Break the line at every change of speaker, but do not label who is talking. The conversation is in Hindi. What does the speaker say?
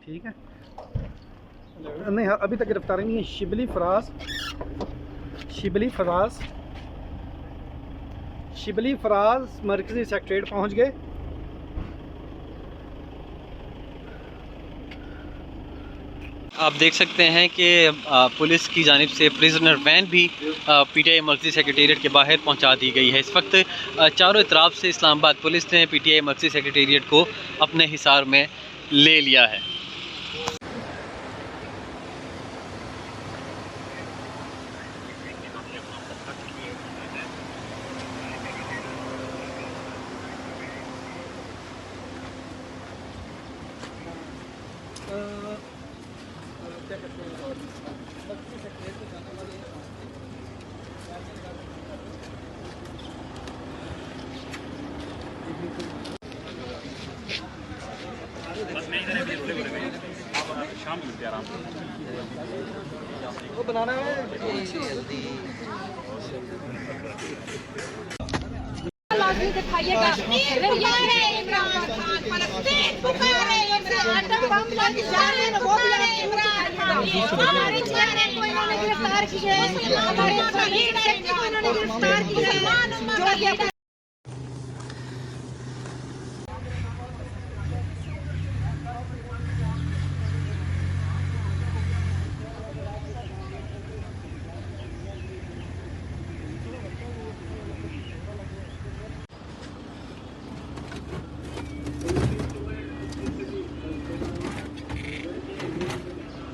ठीक है, नहीं अभी तक गिरफ्तारी नहीं है। शिबली फराज मरकज़ी सेक्रेटरीट पहुंच गए।
आप देख सकते हैं कि पुलिस की जानिब से प्रिजनर वैन भी पीटीआई मरकज़ी सेक्रेटेरिएट के बाहर पहुंचा दी गई है। इस वक्त चारों तरफ से इस्लामाबाद पुलिस ने पीटीआई मरकज़ी सेक्रेटेरिएट को अपने हिसार में ले लिया है।
शाम मिलते आराम से
वो बनाना है
दिखाइएगा। पुकारे इमरान खान, फलस्तीन पुकारे इमरान, बम लग जाए वो भी इमरान खान। हमारे चेहरे को इन्होंने गिरफ्तार किया है, हमारे शहीद को इन्होंने गिरफ्तार किया है।